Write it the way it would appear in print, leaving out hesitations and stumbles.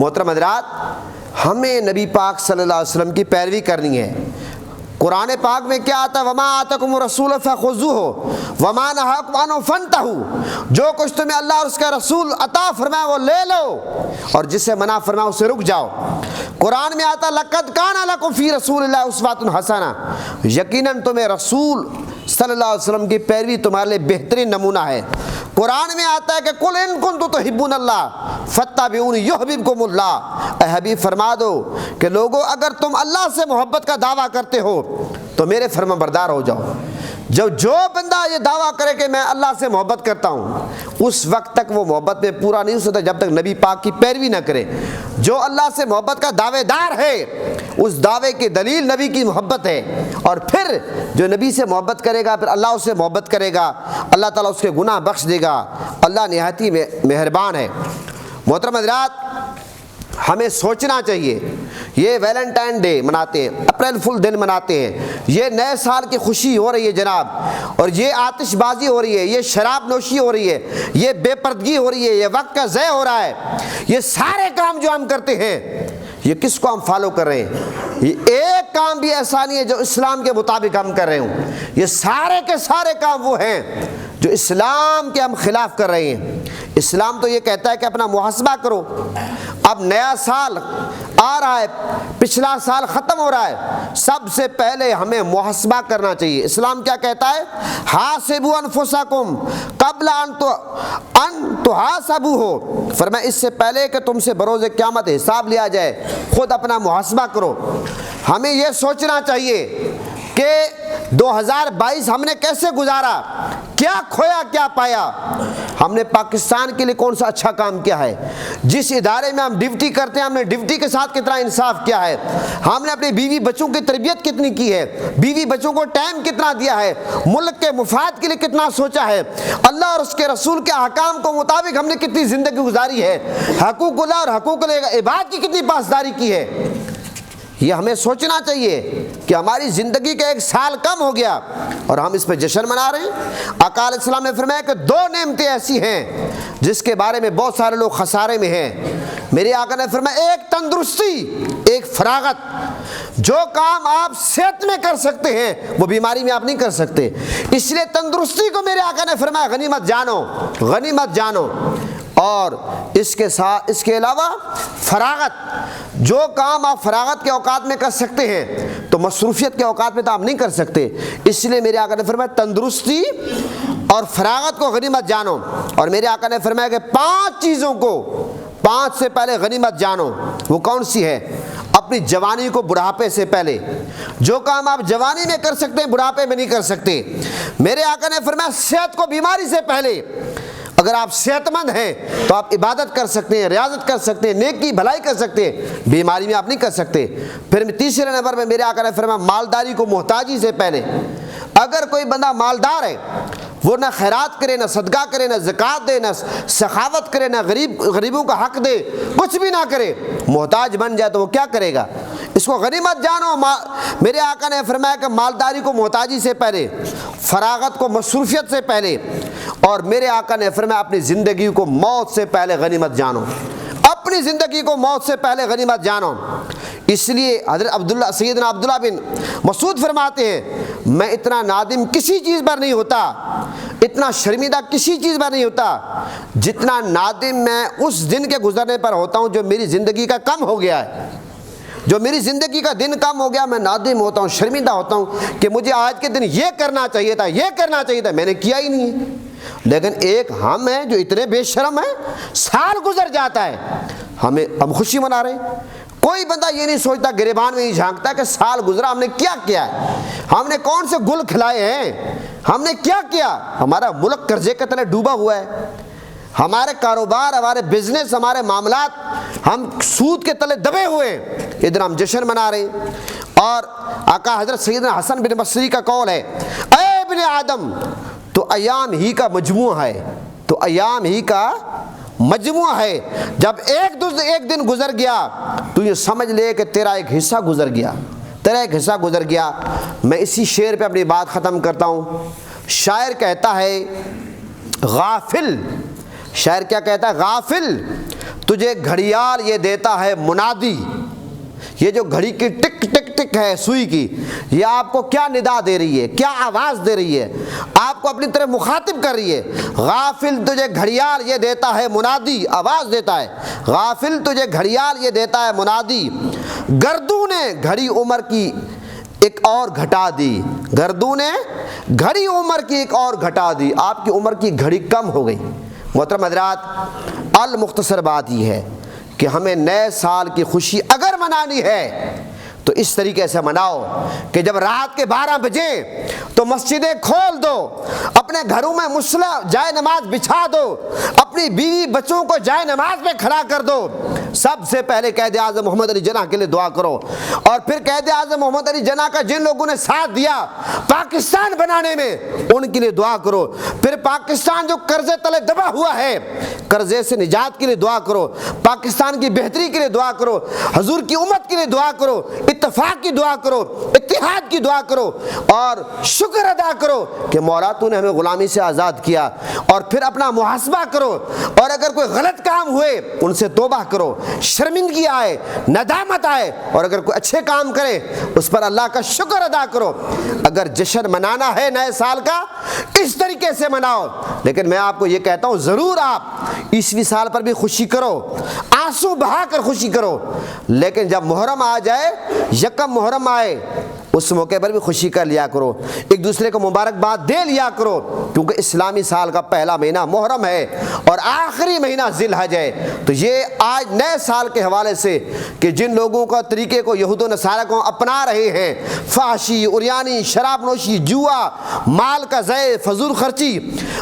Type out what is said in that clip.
محترم حضرات، ہمیں نبی پاک صلی اللہ علیہ وسلم کی پیروی کرنی ہے۔ قرآن پاک میں کیا آتا ہے؟ وما آتاکم الرسول فخذوہ وما نہاکم عنہ فانتہوا، جو کچھ تمہیں اللہ اور اس کا رسول عطا فرمائے وہ لے لو، اور جسے منع فرمائے اسے رک جاؤ۔ قرآن میں آتا لقد کان لکم فی رسول اللہ اسوۃ حسنہ، یقیناً تمہیں رسول صلی اللہ علیہ وسلم کی پیروی تمہارے لیے بہترین نمونہ ہے۔ قرآن میں آتا ہے کہ قل ان کنتم تحبون اللہ فاتبعونی یحببکم اللہ، اے حبیب فرما دو کہ لوگو اگر تم اللہ سے محبت کا دعویٰ کرتے ہو تو میرے فرما بردار ہو جاؤ۔ جو بندہ یہ دعویٰ کرے کہ میں اللہ سے محبت کرتا ہوں، اس وقت تک وہ محبت میں پورا نہیں ہو سکتا جب تک نبی پاک کی پیروی نہ کرے۔ جو اللہ سے محبت کا دعوے دار ہے، اس دعوے کی دلیل نبی کی محبت ہے، اور پھر جو نبی سے محبت کرے گا پھر اللہ اس سے محبت کرے گا، اللہ تعالیٰ اس کے گناہ بخش دے گا۔ اللہ نہایت ہی مہربان ہے۔ محترم حضرات، ہمیں سوچنا چاہیے، یہ ویلنٹائن ڈے مناتے ہیں، اپریل فل دن مناتے ہیں، یہ نئے سال کی خوشی ہو رہی ہے جناب، اور یہ آتش بازی ہو رہی ہے، یہ شراب نوشی ہو رہی ہے، یہ بے پردگی ہو رہی ہے، یہ وقت کا ضیاع ہو رہا ہے۔ یہ سارے کام جو ہم کرتے ہیں، یہ کس کو ہم فالو کر رہے ہیں؟ یہ ایک کام بھی ایسا نہیں ہے جو اسلام کے مطابق ہم کر رہے ہوں۔ یہ سارے کے سارے کام وہ ہیں جو اسلام کے ہم خلاف کر رہے ہیں۔ اسلام تو یہ کہتا ہے کہ اپنا محاسبہ کرو۔ اب نیا سال آ رہا ہے، پچھلا سال ختم ہو رہا ہے، سب سے پہلے ہمیں محاسبہ کرنا چاہیے۔ اسلام کیا کہتا ہے؟ حاسبوا انفسکم قبل ان تحاسبوا، فرمایا اس سے پہلے کہ تم سے بروز قیامت حساب لیا جائے خود اپنا محاسبہ کرو۔ ہمیں یہ سوچنا چاہیے کہ 2022 ہم نے کیسے گزارا، کیا کھویا کیا پایا، ہم نے پاکستان کے لیے کون سا اچھا کام کیا ہے، جس ادارے میں ہم ڈیوٹی کرتے ہیں ہم نے ڈیوٹی کے ساتھ کتنا انصاف کیا ہے، ہم نے اپنے بیوی بچوں کی تربیت کتنی کی ہے، بیوی بچوں کو ٹائم کتنا دیا ہے، ملک کے مفاد کے لیے کتنا سوچا ہے، اللہ اور اس کے رسول کے احکام کو مطابق ہم نے کتنی زندگی گزاری ہے، حقوق اللہ اور حقوق العباد کی کتنی پاسداری کی ہے۔ یہ ہمیں سوچنا چاہیے کہ ہماری زندگی کا 1 سال کم ہو گیا اور ہم اس پہ جشن منا رہے ہیں۔ آقا علیہ السلام نے فرمایا کہ 2 نعمتیں ایسی ہیں جس کے بارے میں بہت سارے لوگ خسارے میں ہیں۔ میرے آقا نے فرمایا 1 تندرستی، 1 فراغت۔ جو کام آپ صحت میں کر سکتے ہیں وہ بیماری میں آپ نہیں کر سکتے، اس لیے تندرستی کو میرے آقا نے فرمایا غنیمت جانو، غنیمت جانو۔ اور اس کے علاوہ فراغت، جو کام آپ فراغت کے اوقات میں کر سکتے ہیں تو مصروفیت کے اوقات میں تو آپ نہیں کر سکتے، اس لیے میرے آقا نے فرمایا تندرستی اور فراغت کو غنیمت جانو۔ اور میرے آقا نے فرمایا کہ 5 چیزوں کو 5 سے پہلے غنیمت جانو۔ وہ کون سی ہے؟ اپنی جوانی کو بڑھاپے سے پہلے، جو کام آپ جوانی میں کر سکتے ہیں بڑھاپے میں نہیں کر سکتے۔ میرے آقا نے فرمایا صحت کو بیماری سے پہلے، اگر آپ صحت مند ہیں تو آپ عبادت کر سکتے ہیں، ریاضت کر سکتے ہیں، نیکی بھلائی کر سکتے ہیں، بیماری میں آپ نہیں کر سکتے۔ پھر تیسرے نمبر میں میرے آقا نے فرمایا مالداری کو محتاجی سے پہلے، اگر کوئی بندہ مالدار ہے وہ نہ خیرات کرے، نہ صدقہ کرے، نہ زکوٰۃ دے، نہ سخاوت کرے، نہ غریبوں کا حق دے، کچھ بھی نہ کرے، محتاج بن جائے تو وہ کیا کرے گا؟ اس کو غنیمت جانو۔ میرے آقا نے فرمایا کہ مالداری کو محتاجی سے پہلے، فراغت کو مصروفیت سے پہلے، اور میرے آقا نے فرمایا اپنی زندگی کو موت سے پہلے غنیمت جانو، اپنی زندگی کو موت سے پہلے غنیمت جانو۔ اس لیے حضرت سیدنا عبداللہ بن مسعود فرماتے ہیں میں اتنا نادم کسی چیز پر نہیں ہوتا، اتنا شرمندہ کسی چیز پر نہیں ہوتا جتنا نادم میں اس دن کے گزرنے پر ہوتا ہوں جو میری زندگی کا کم ہو گیا ہے۔ جو میری زندگی کا دن کم ہو گیا میں نادم ہوتا ہوں، شرمندہ ہوتا ہوں کہ مجھے آج کے دن یہ کرنا چاہیے تھا، یہ کرنا چاہیے تھا، میں نے کیا ہی نہیں ہے۔ لیکن ایک ہم ہیں جو اتنے بے شرم ہیں، سال گزر جاتا ہے ہم خوشی منا رہے ہیں۔ کوئی بندہ یہ نہیں سوچتا، گریبان میں نہیں جھانکتا کہ سال گزرا ہم نے کیا کیا ہے، ہم نے کون سے گل کھلائے ہیں، ہم نے کیا کیا۔ ہمارا ملک قرضے کے تلے ڈوبا ہوا ہے، ہمارے کاروبار، ہمارے بزنس، ہمارے معاملات ہم سود کے تلے دبے ہوئے ہیں، ادھر ہم جشن منا رہے ہیں۔ اور آقا حضرت سیدنا حسن بن بصری کا قول ہے اے ابن آدم تو ایام ہی کا مجموعہ ہے، تو ایام ہی کا مجموعہ ہے، جب ایک دن گزر گیا تو یہ سمجھ لے کہ تیرا ایک حصہ گزر گیا، تیرا ایک حصہ گزر گیا۔ میں اسی شعر پہ اپنی بات ختم کرتا ہوں۔ شاعر کہتا ہے غافل، شاعر کیا کہتا ہے؟ غافل تجھے گھڑیال یہ دیتا ہے منادی، یہ جو گھڑی کی ٹک ٹک ٹک ہے سوئی کی، یہ آپ کو کیا ندا دے رہی ہے، کیا آواز دے رہی ہے، آپ کو اپنی طرف مخاطب کر رہی ہے۔ غافل تجھے گھڑیال یہ دیتا ہے منادی، آواز دیتا ہے، غافل تجھے گھڑیال یہ دیتا ہے منادی، گردوں نے گھڑی عمر کی ایک اور گھٹا دی، گردوں نے گھڑی عمر کی ایک اور گھٹا دی، آپ کی عمر کی گھڑی کم ہو گئی۔ محترم حضرات، المختصر بات یہ ہے کہ ہمیں نئے سال کی خوشی اگر منانی ہے تو اس طریقے سے مناؤ کہ جب رات کے 12 بجے تو مسجدیں کھول دو، اپنے گھروں میں مصلی جائے نماز بچھا دو، اپنی بیوی بچوں کو جائے نماز میں کھڑا کر دو، سب سے پہلے قائد اعظم محمد علی جناح کے لیے دعا کرو، اور پھر قائد اعظم محمد علی جناح کا جن لوگوں نے ساتھ دیا پاکستان بنانے میں ان کے لیے دعا کرو، پھر پاکستان جو قرضے تلے دبا ہوا ہے قرضے سے نجات کے لیے دعا کرو، پاکستان کی بہتری کے لیے دعا کرو، حضور کی امت کے لیے دعا کرو، اتفاق کی دعا کرو، اتحاد کی دعا کرو، اور شکر ادا کرو کہ مولا تو نے ہمیں غلامی سے آزاد کیا، اور پھر اپنا محاسبہ کرو، اور اگر کوئی غلط کام ہوئے ان سے توبہ کرو، شرمندگی آئے، ندامت آئے، اور اگر کوئی اچھے کام کرے اس پر اللہ کا شکر ادا کرو۔ اگر جشن منانا ہے نئے سال کا اس طریقے سے مناؤ، لیکن میں آپ کو یہ کہتا ہوں ضرور آپ 20ویں سال پر بھی خوشی کرو، آنسو بہا کر خوشی کرو، لیکن جب محرم آ جائے، یکم محرم آئے، اس موقع پر بھی خوشی کر لیا کرو، ایک دوسرے کو مبارکباد دے لیا کرو، کیونکہ اسلامی سال کا پہلا مہینہ محرم ہے اور آخری مہینہ ذی الحج ہے۔ تو یہ آج نئے سال کے حوالے سے کہ جن لوگوں کا طریقے کو یہود و نصارہ کو اپنا رہے ہیں، فحشی، عریانی، شراب نوشی، جوا، مال کا ضیع، فضول خرچی،